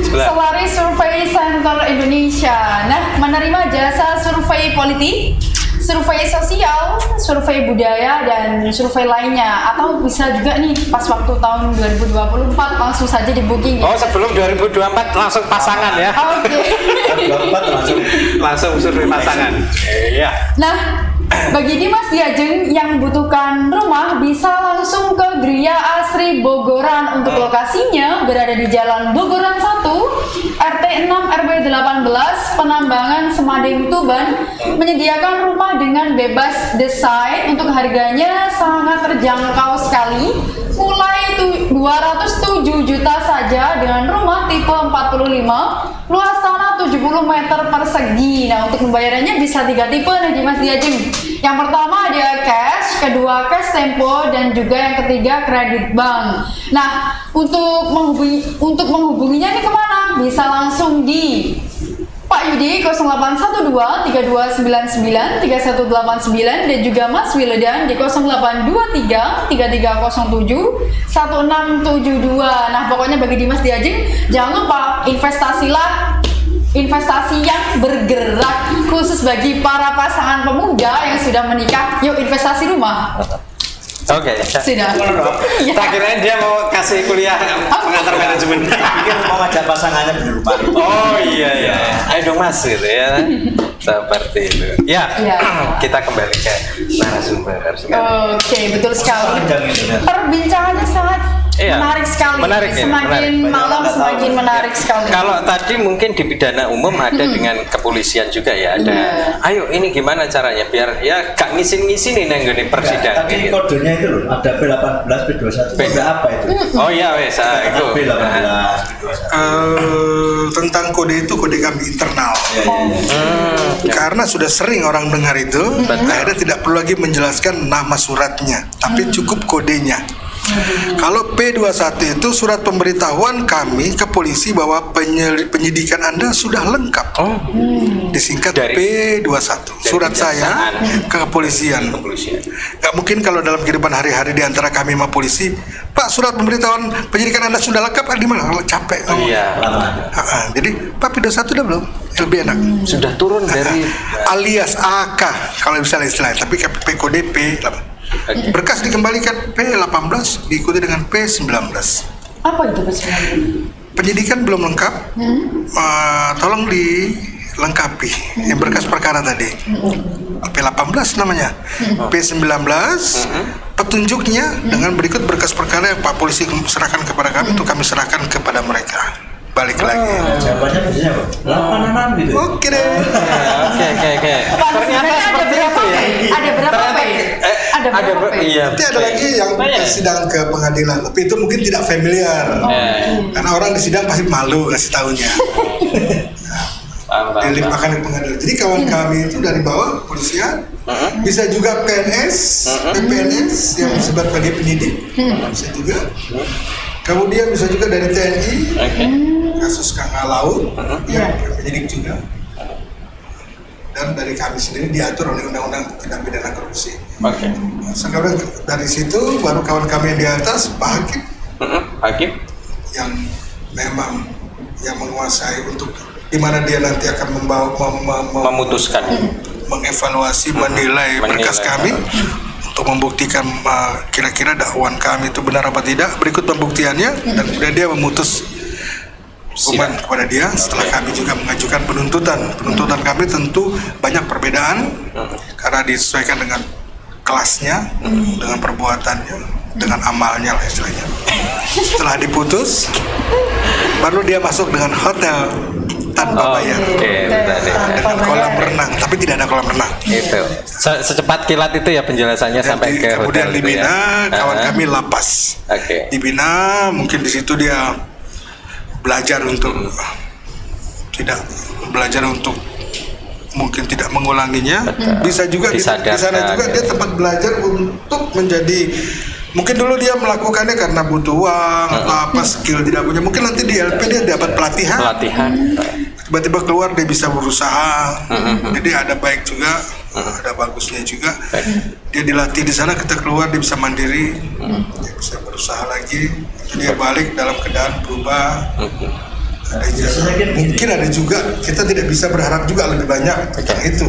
Solaris Survey Center Indonesia. Nah, menerima jasa survei politik, survei sosial, survei budaya, dan survei lainnya. Atau bisa juga nih pas waktu tahun 2024 langsung saja di booking. Oh, sebelum 2024 langsung pasangan ya. Oke. 2024 Langsung survei pasangan. Iya. Nah, bagi Dimas Diajeng yang membutuhkan rumah bisa langsung ke Gria Asri Bogoran. Untuk lokasinya berada di Jalan Bogoran 1, RT 6 RW 18, Penambangan Semading, Tuban. Menyediakan rumah dengan bebas desain. Untuk harganya sangat terjangkau sekali, mulai 207 juta saja, dengan rumah tipe 45, luas tanah 70 meter persegi. Nah, untuk pembayarannya bisa 3 tipe nih Dimas Diajeng. Yang pertama ada cash, kedua cash tempo, dan juga yang ketiga kredit bank. Nah, untuk menghubunginya nih kemana? Bisa langsung di Pak Yudi 0812 3299 3189, dan juga Mas Wiledan di 0823 3307 1672. Nah, pokoknya bagi Dimas Diajeng jangan lupa investasi yang bergerak, khusus bagi para pasangan pemuda yang sudah menikah. Yuk investasi rumah. Oke. Sudah. Ya. Tak kirain dia mau kasih kuliah pengantar manajemen. Mungkin mau ngajak pasangannya di rumah. Oh iya. Ayo dong Mas gitu ya. Seperti itu. Ya. Kita kembali ke narasumber sekarang. Oke, betul sekali. Perbincangannya sangat menarik sekali. Menarik, ya? Semakin malam semakin menarik sekali. Kalau tadi mungkin di pidana umum ada dengan kepolisian juga ya ada. Ayo ini gimana caranya biar ya gak ngisin-ngisinin yang gini persidangan. Tadi kodenya itu loh, ada P18, P21. Kode apa itu? Oh iya wes, itu. P18, P21. Tentang kode itu kode kami internal. Ya. Karena sudah sering orang dengar itu, akhirnya tidak perlu lagi menjelaskan nama suratnya, tapi cukup kodenya. Kalau P21 itu surat pemberitahuan kami ke polisi bahwa penyidikan Anda sudah lengkap. Disingkat P21. Surat saya ke kepolisian. Gak mungkin kalau dalam kehidupan hari-hari di antara kami sama polisi, Pak, surat pemberitahuan penyidikan Anda sudah lengkap, di mana? Kalau capek. Iya. Jadi Pak, P21 udah belum? Lebih enak. Sudah turun dari alias AK kalau bisa istilahnya, tapi KPP kode P. Berkas dikembalikan P18 diikuti dengan P19. Apa itu P19? Penyidikan belum lengkap, tolong dilengkapi yang berkas perkara tadi. P18 namanya. P19 petunjuknya dengan berikut berkas perkara yang Pak Polisi serahkan kepada kami, itu kami serahkan kepada mereka. Balik lagi. Jawabannya biasanya apa? 8 gitu. Oke deh. Oke. Ternyata ada berapa P? Ada berapa P? Ada berapa P? Iya. Nanti ada lagi yang sidang ke pengadilan, tapi itu mungkin tidak familiar. Karena orang di sidang pasti malu kasih tahunya. Dilimpahkan ke pengadilan. Jadi kawan kami itu dari bawah polisian, bisa juga PNS, PPNS yang sebagai penyidik, bisa juga. Kemudian bisa juga dari TNI, kasus Kakak Laut, yang penyidik juga. Dan dari kami sendiri diatur oleh Undang-Undang Tindak Pidana Korupsi. Sekarang dari situ baru kawan kami yang di atas, Pak Hakim, Hakim yang memang yang menguasai untuk di mana dia nanti akan memutuskan, mengevaluasi, menilai berkas kami. Untuk membuktikan kira-kira dakwaan kami itu benar apa tidak, berikut pembuktiannya, dan kemudian dia memutus hukuman kepada dia. Setelah kami juga mengajukan penuntutan kami tentu banyak perbedaan karena disesuaikan dengan kelasnya, dengan perbuatannya, dengan amalnya lah istilahnya. Setelah diputus, baru dia masuk dengan hotel tanpa bayar, dengan kolam renang, tapi tidak ada kolam renang. Itu secepat kilat itu ya penjelasannya. Dan sampai ke kemudian hotel dibina ya. Kawan kami lapas. Dibina, mungkin di situ dia belajar untuk mungkin tidak mengulanginya. Bisa juga di sana juga dia tempat belajar untuk menjadi Mungkin dulu dia melakukannya karena butuh uang atau apa, skill tidak punya. Mungkin nanti di LP dia dapat pelatihan. Tiba-tiba keluar dia bisa berusaha. Jadi ada baik juga, ada bagusnya juga. Dia dilatih di sana, kita keluar dia bisa mandiri, dia bisa berusaha lagi. Dia balik dalam keadaan berubah. Mungkin ada juga, kita tidak bisa berharap juga lebih banyak tentang itu.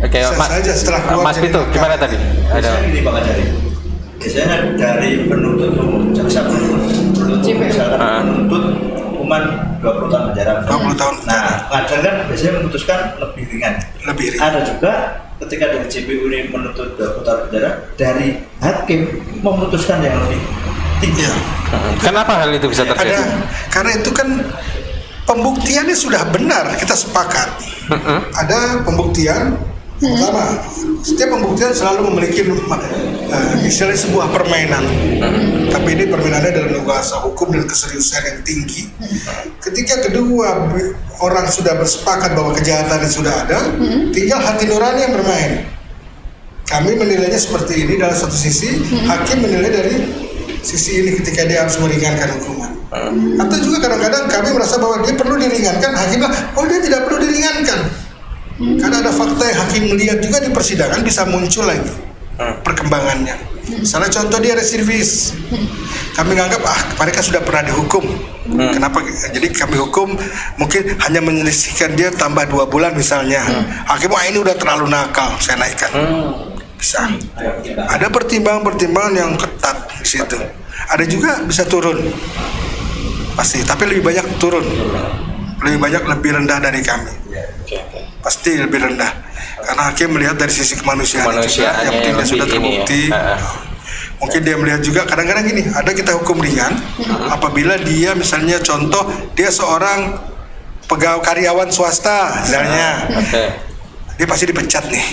Bisa saja setelah keluar. Mas Pito, gimana tadi? Ada gini Pak Kajari. Biasanya dari penuntut umum, jaksa penuntut hukuman 20 tahun penjara. 20 tahun. Nah, pengadilan kan biasanya memutuskan lebih ringan. Ada juga ketika dari JPU ini menuntut 20 tahun penjara, dari hakim memutuskan yang lebih tinggi. Kenapa hal itu bisa terjadi? Karena itu kan pembuktiannya sudah benar, kita sepakat. Ada pembuktian. Pertama, setiap pembuktian selalu memiliki istilahnya sebuah permainan. Tapi ini permainannya dalam nuansa hukum dan keseriusan yang tinggi. Ketika kedua orang sudah bersepakat bahwa kejahatan sudah ada, tinggal hati nurani yang bermain. Kami menilainya seperti ini dalam satu sisi, hakim menilai dari sisi ini ketika dia harus meringankan hukuman. Atau juga kadang-kadang kami merasa bahwa dia perlu diringankan, hakim bilang, oh dia tidak perlu diringankan. Karena ada fakta yang hakim melihat juga di persidangan bisa muncul lagi perkembangannya. Misalnya contoh dia residivis, kami menganggap mereka sudah pernah dihukum. Kenapa? Jadi kami hukum mungkin hanya menyelisihkan dia tambah 2 bulan misalnya. Hakim ini udah terlalu nakal, saya naikkan. Bisa. Ada pertimbangan-pertimbangan yang ketat di situ. Ada juga bisa turun, pasti. Tapi lebih banyak turun, lebih rendah dari kami. Pasti lebih rendah karena hakim melihat dari sisi kemanusiaan juga, yang penting dia sudah terbukti. Mungkin dia melihat juga kadang-kadang gini, ada kita hukum ringan apabila dia misalnya contoh dia seorang pegawai karyawan swasta misalnya, dia pasti dipecat nih.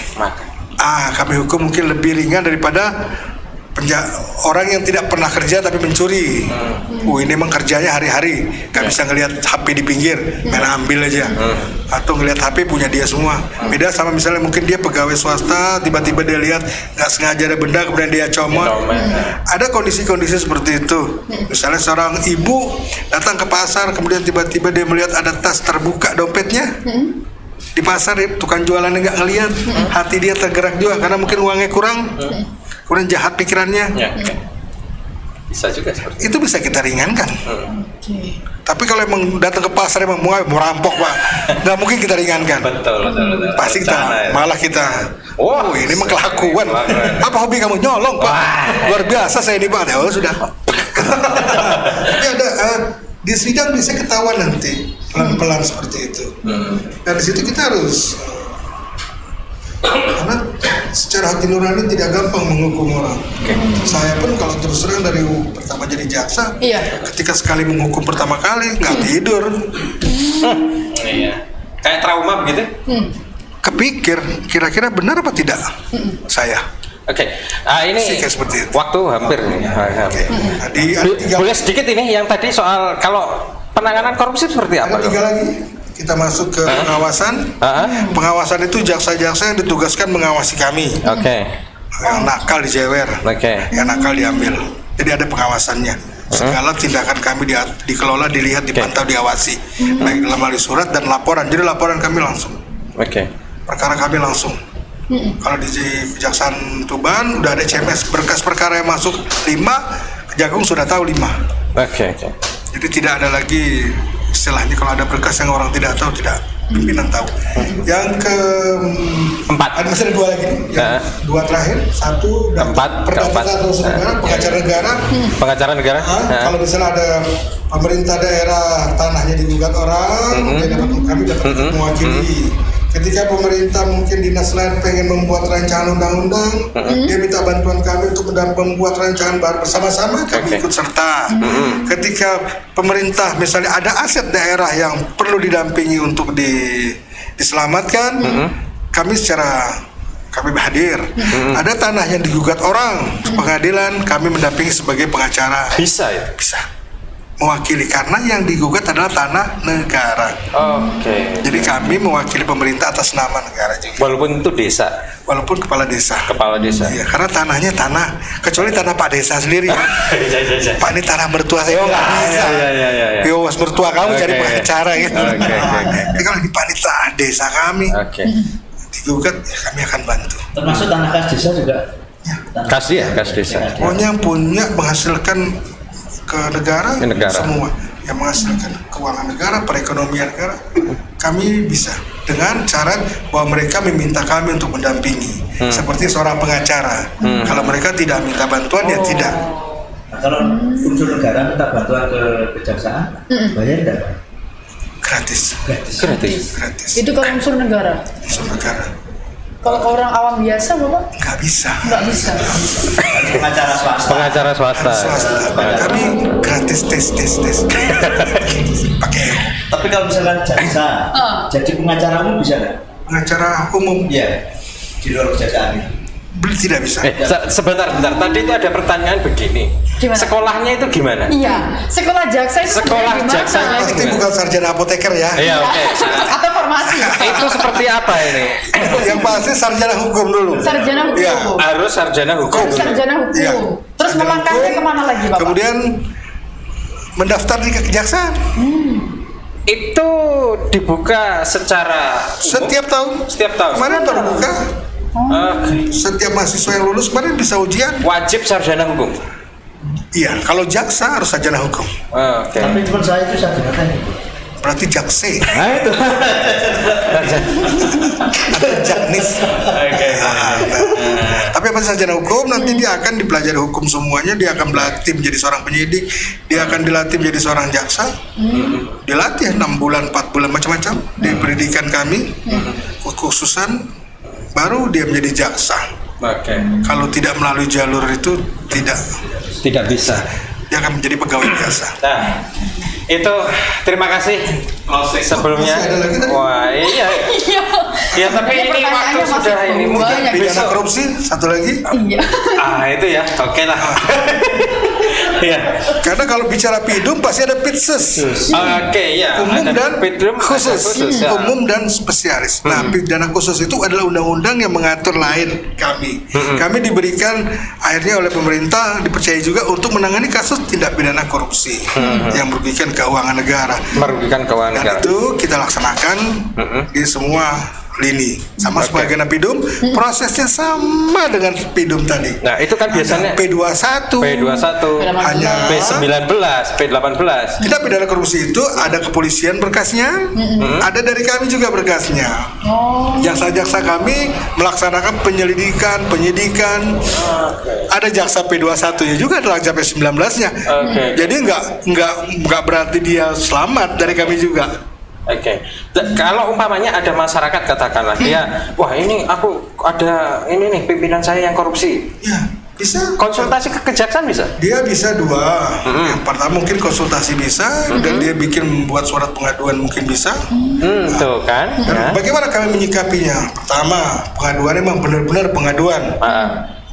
Kami hukum mungkin lebih ringan daripada orang yang tidak pernah kerja tapi mencuri. Ini emang kerjanya hari-hari, gak bisa ngelihat HP di pinggir, main ambil aja. Atau ngelihat HP punya dia semua. Beda sama misalnya mungkin dia pegawai swasta, tiba-tiba dia lihat gak sengaja ada benda kemudian dia comot. Ada kondisi-kondisi seperti itu. Misalnya seorang ibu datang ke pasar, kemudian tiba-tiba dia melihat ada tas terbuka dompetnya. Di pasar tukang jualannya nggak ngelihat, hati dia tergerak juga karena mungkin uangnya kurang. Kemudian jahat pikirannya, bisa juga seperti itu bisa kita ringankan. Tapi kalau emang datang ke pasar emang mau rampok Pak, nggak mungkin kita ringankan. Betul. Pasti kita malah kita, ini mah kelakuan. Apa hobi kamu nyolong Pak? Luar biasa saya ini Pak. Ya sudah. Tapi ada di sidang bisa ketahuan nanti pelan-pelan seperti itu. Dan di situ kita harus karena secara hati nurani tidak gampang menghukum orang. Saya pun kalau terus terang dari pertama jadi jaksa, ketika sekali menghukum pertama kali nggak tidur. Kayak trauma begitu. Kepikir kira-kira benar apa tidak saya. Ini seperti itu. Waktu hampir nih. Boleh sedikit ini yang tadi soal kalau penanganan korupsi seperti apa? Ada 3 lagi. Kita masuk ke pengawasan. Pengawasan itu jaksa-jaksa yang ditugaskan mengawasi kami. Yang nakal dijewer, yang nakal diambil. Jadi ada pengawasannya. Segala tindakan kami dikelola, dilihat, dipantau, diawasi. Baik dalam hal surat dan laporan. Jadi laporan kami langsung. Perkara kami langsung. Kalau di Kejaksaan Tuban udah ada CMS, berkas perkara yang masuk 5, Kejagung sudah tahu 5. Jadi tidak ada lagi istilahnya kalau ada berkas yang orang tidak tahu, tidak pimpinan tahu. Yang keempat, masih ada 2 lagi nih. Yang 2 terakhir, 1 perdata atau saudara pengacara negara. Kalau misalnya ada pemerintah daerah tanahnya digugat orang, kami dapat mewakili. Ketika pemerintah mungkin dinas lain pengen membuat rancangan undang-undang, dia minta bantuan kami untuk membuat rancangan baru bersama-sama, kami ikut serta. Ketika pemerintah misalnya ada aset daerah yang perlu didampingi untuk diselamatkan, kami hadir. Ada tanah yang digugat orang ke pengadilan, kami mendampingi sebagai pengacara. Bisa ya? Bisa. mewakili karena yang digugat adalah tanah negara. Oke. Jadi kami mewakili pemerintah atas nama negara juga. Walaupun itu desa. Walaupun kepala desa. Kepala desa. Iya, karena tanahnya kecuali tanah Pak Desa sendiri ya. Iya. Pak, ini tanah mertua saya nggak bisa. Iya. Yo, mas mertua kamu cari pengacara gitu. Oke. Tapi kalau di tanah desa kami digugat, ya kami akan bantu. Termasuk tanah kas desa juga. Kas desa. Pokoknya yang punya menghasilkan ke negara, semua yang menghasilkan keuangan negara, perekonomian negara, kami bisa dengan cara bahwa mereka meminta kami untuk mendampingi seperti seorang pengacara. Kalau mereka tidak minta bantuan ya tidak. Nah, kalau unsur negara minta bantuan ke kejaksaan, bayar enggak? Gratis. Itu kalau unsur negara. Kalau orang awam biasa, Bapak? Nggak bisa. Pengacara swasta. Kami gratis tes. Pakai. Tapi kalau misalkan jaksa, jadi pengacaramu bisa nggak? Pengacara umum? Iya. Di luar kejaksaan itu. Tidak bisa. Sebentar. Tadi itu ada pertanyaan begini. Gimana? Sekolahnya itu gimana? Iya, sekolah jaksa itu jaksanya Pasti bukan sarjana apoteker ya. Iya, oke. Atau farmasi. Itu seperti apa ini? Yang pasti sarjana hukum dulu. Sarjana hukum. Ya. Harus sarjana hukum. Iya. Terus melangkahnya kemana lagi, Bapak? Kemudian mendaftar di kejaksaan. Itu dibuka secara Setiap tahun. Kemarin baru buka. Setiap mahasiswa yang lulus kemarin bisa ujian. Wajib sarjana hukum. Iya, kalau jaksa harus sarjana hukum. Oke. Tapi teman saya itu sarjana teknik. Berarti jakse. Nah itu. Atau jaknis. Oke. Tapi apa sarjana hukum nanti dia akan dipelajari hukum semuanya, dia akan berlatih menjadi seorang penyidik, dia akan dilatih menjadi seorang jaksa. Dilatih 6 bulan, 4 bulan macam-macam di pendidikan kami. Kekhususan baru dia menjadi jaksa. Oke. Kalau tidak melalui jalur itu Tidak bisa. dia akan menjadi pegawai biasa. Nah, itu terima kasih sebelumnya. Masih ada lagi tadi? Wah, iya. Ya, tapi ini waktu sudah ini mungkin Pidana korupsi satu lagi. Iya. Itu ya, oke lah. Iya. Karena kalau bicara pidum pasti ada pitsus. Oke, ya. Umum Ada dan pidum, ada khusus. ya. Umum dan spesialis. Nah, pidana khusus itu adalah undang-undang yang mengatur lain kami. Kami diberikan akhirnya oleh pemerintah dipercaya juga untuk menangani kasus tindak pidana korupsi yang merugikan keuangan negara. Dan itu kita laksanakan di semua lini sama sebagai pidum, prosesnya sama dengan pidum tadi. Nah, itu kan biasanya P21 hanya P19, P18. tidak pidana korupsi itu ada kepolisian berkasnya, ada dari kami juga berkasnya. Jaksa-jaksa kami melaksanakan penyelidikan, penyidikan. Ada jaksa P21 nya juga adalah jaksa P19-nya. Jadi nggak berarti dia selamat dari kami juga. Oke. Kalau umpamanya ada masyarakat katakanlah dia, wah ini aku ada ini nih pimpinan saya yang korupsi. Ya, bisa. Konsultasi ke kejaksaan bisa? Dia bisa dua. Yang pertama mungkin konsultasi bisa, dan dia membuat surat pengaduan mungkin bisa. Tuh kan. Dan bagaimana kami menyikapinya? Pertama, pengaduannya memang benar-benar pengaduan.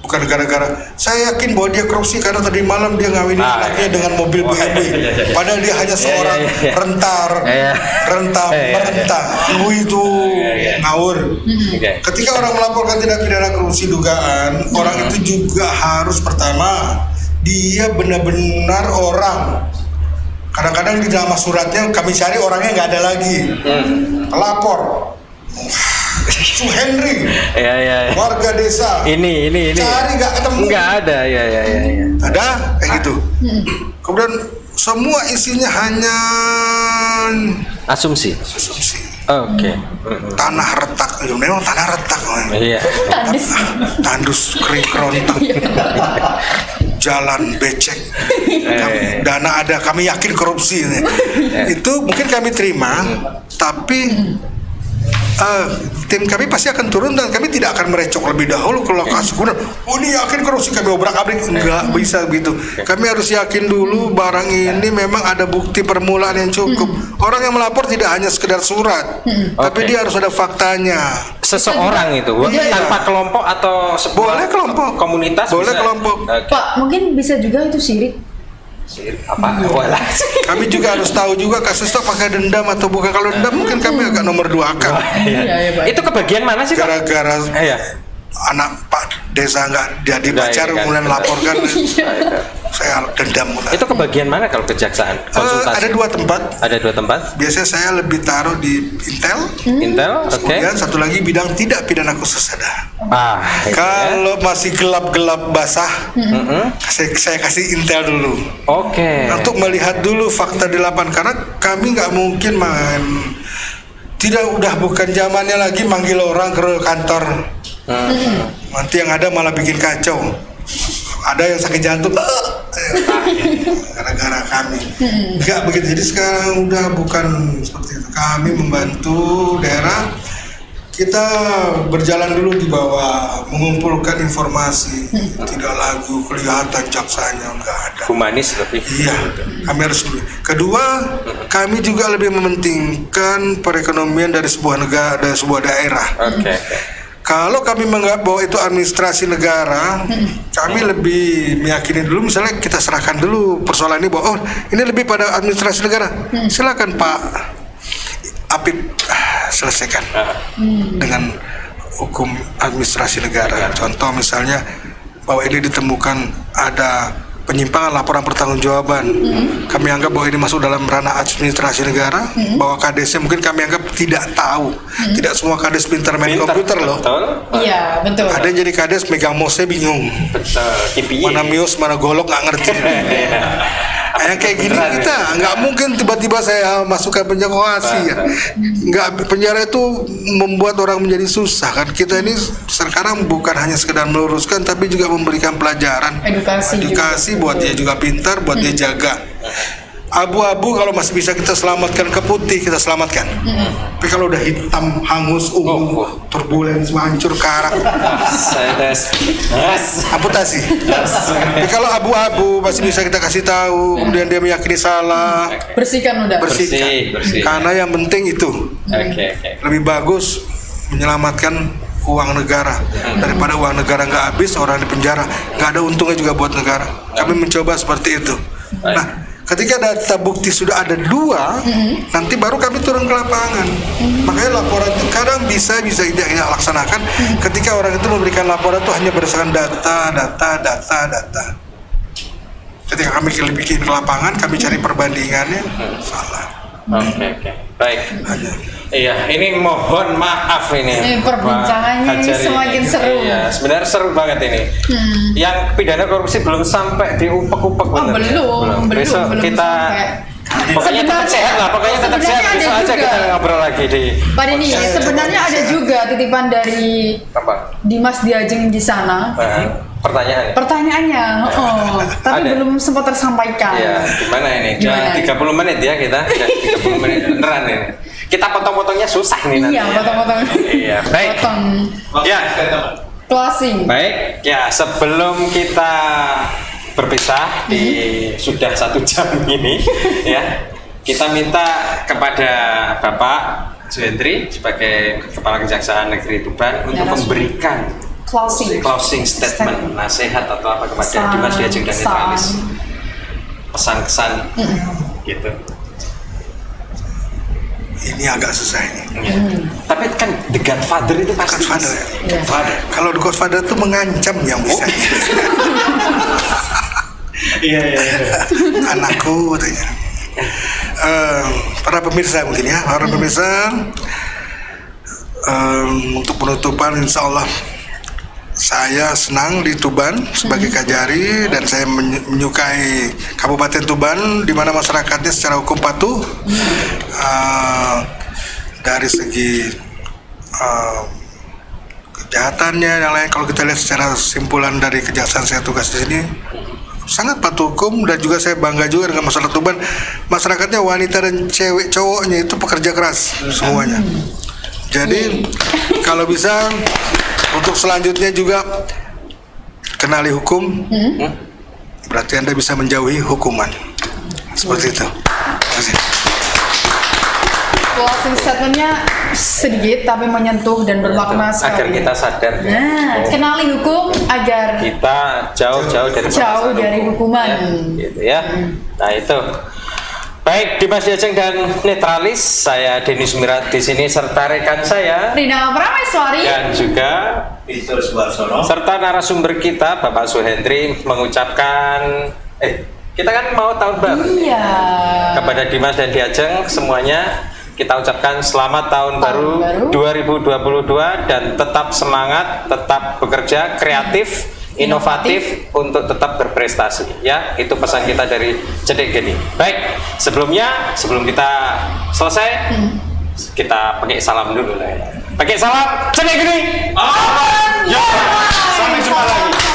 Bukan gara-gara saya yakin bahwa dia korupsi karena tadi malam dia ngawinin anaknya dengan mobil BMW. Padahal dia hanya seorang merentah. Itu ngawur. Ketika orang melaporkan tindak pidana korupsi dugaan, orang itu juga harus pertama dia benar-benar orang. Kadang-kadang di dalam suratnya kami cari orangnya nggak ada lagi. Lapor. Su Henry, warga desa. Ini. Cari nggak ketemu. Nggak ada, ya. Ada kayak gitu. Kemudian semua isinya hanya asumsi. Oke. Tanah retak, memang tanah retak. Iya. Tandus kering kerontang. Jalan becek. Dana ada, kami yakin korupsi. Itu mungkin kami terima, tapi tim kami pasti akan turun dan kami tidak akan merecok lebih dahulu kalau kasus ini yakin korupsi kami obrak-abrik, nggak bisa begitu. Kami harus yakin dulu barang ini memang ada bukti permulaan yang cukup. Orang yang melapor tidak hanya sekedar surat, tapi dia harus ada faktanya. Seseorang itu tanpa kelompok atau boleh kelompok, komunitas boleh bisa. Kelompok. Pak, mungkin bisa juga itu sirik. Apa? Kami juga harus tahu juga kasus itu apakah dendam atau bukan. Kalau dendam mungkin kami agak nomor 2 akan. Itu kebagian mana sih, Pak? Gara-gara anak Pak Desa nggak jadi pacar kemudian laporkan. Saya dendam. Itu kebagian mana kalau kejaksaan? Konsultasi? Ada 2 tempat. Ada 2 tempat. Biasanya saya lebih taruh di Intel. Oke. Kemudian satu lagi bidang tidak pidana khusus ada. Kalau masih gelap-gelap basah, saya kasih Intel dulu. Oke. Untuk melihat dulu fakta di lapangan, karena kami nggak mungkin udah bukan zamannya lagi manggil orang ke kantor. Nanti yang ada malah bikin kacau. Ada yang sakit jantung gara-gara kami. Enggak begitu. Jadi sekarang udah bukan seperti itu. Kami membantu daerah. Kita berjalan dulu di bawah, mengumpulkan informasi. Tidak lagu kelihatan jaksanya, enggak ada. Humanis lebih. Iya, kami harus. Kedua, kami juga lebih mementingkan perekonomian dari sebuah negara, dari sebuah daerah. Oke. Kalau kami menganggap bahwa itu administrasi negara, kami lebih meyakini dulu, misalnya kita serahkan dulu persoalan ini bahwa ini lebih pada administrasi negara. Silakan Pak Apip selesaikan dengan hukum administrasi negara. Contoh misalnya bahwa ini ditemukan ada penyimpangan laporan pertanggungjawaban, kami anggap bahwa ini masuk dalam ranah administrasi negara, bahwa kadesnya mungkin kami anggap tidak tahu. Tidak semua kades pintar main komputer loh. Iya, betul. Ada yang jadi kades megang mouse-nya bingung. Betul. Mana mius, mana golok nggak ngerti. Yang kayak gini kita nggak mungkin tiba-tiba saya masukkan penjara ya. Nggak, penjara itu membuat orang menjadi susah kan. Kita ini sekarang bukan hanya sekedar meluruskan, tapi juga memberikan pelajaran, edukasi buat dia juga pintar, buat dia jaga. Abu-abu kalau masih bisa kita selamatkan ke putih, kita selamatkan. Tapi kalau udah hitam, hangus, ungu, turbulens, hancur, karak, amputasi. Tapi kalau abu-abu masih bisa kita kasih tahu, kemudian dia meyakini salah, bersihkan udah. Bersihkan. Karena yang penting itu lebih bagus menyelamatkan uang negara daripada uang negara nggak habis, orang di penjara nggak ada untungnya juga buat negara. Kami mencoba seperti itu. Nah, ketika data bukti sudah ada 2, nanti baru kami turun ke lapangan. Makanya laporan itu kadang bisa tidak laksanakan ketika orang itu memberikan laporan itu hanya berdasarkan data. Ketika kami bikin ke lapangan, kami cari perbandingannya, salah. Oke. Baik. Iya, ini mohon maaf ini. Ini perbincangannya semakin seru. Iya, sebenarnya seru banget ini. Yang pidana korupsi belum sampai diupek-upek bener. Belum. Besok kita pokoknya tetap sehat lah, besok aja kita ngobrol lagi di Pak Dini. Sebenarnya ada juga titipan dari Dimas Diajeng di sana. Pertanyaannya, tapi belum sempat tersampaikan. Iya, gimana ini? Udah 30 menit ya kita, udah 30 menit beneran ini. Kita potong-potongnya susah nih nanti. Iya, potong-potong. Iya, baik. Potong. Ya. Closing. Baik, ya sebelum kita berpisah di sudah 1 jam ini, ya kita minta kepada Bapak Suhendri sebagai Kepala Kejaksaan Negeri Tuban untuk memberikan closing statement, nasihat atau apa kepada Dimas Diajeng dan Netralis, pesan-kesan gitu. Ini agak susah ini. Tapi kan The Godfather itu pasti. Godfather. Kalau The Godfather itu mengancam yang bisa. Iya. Anakku katanya. Para pemirsa mungkin ya, para pemirsa, untuk penutupan insya Allah saya senang di Tuban sebagai Kajari, dan saya menyukai Kabupaten Tuban di mana masyarakatnya secara hukum patuh, dari segi kejahatannya yang lain. Kalau kita lihat secara simpulan dari kejaksaan saya tugas di sini, sangat patuh hukum, dan juga saya bangga juga dengan masyarakat Tuban. Masyarakatnya wanita dan cewek cowoknya itu pekerja keras semuanya. Jadi kalau bisa untuk selanjutnya juga kenali hukum, berarti Anda bisa menjauhi hukuman. Seperti itu. Terima kasih. closing statementnya sedikit tapi menyentuh dan bermakna sekali. Agar kita sadar. Nah, kenali hukum agar kita jauh dari hukuman. Ya, gitu ya. Nah itu. Baik, Dimas Diajeng dan Netralis, saya Denny Sumirat di sini serta rekan saya Rina Prameswari dan juga Peter Suwarsono serta narasumber kita Bapak Suhendri mengucapkan kita kan mau tahun baru. Iya. Kepada Dimas dan Diajeng semuanya kita ucapkan selamat tahun baru 2022 dan tetap semangat, tetap bekerja kreatif, inovatif untuk tetap berprestasi ya. Itu pesan kita dari Cedek Geni. Baik, sebelum kita selesai kita pakai salam dulu lah ya. Pakai salam Cedek Geni. Sampai jumpa lagi.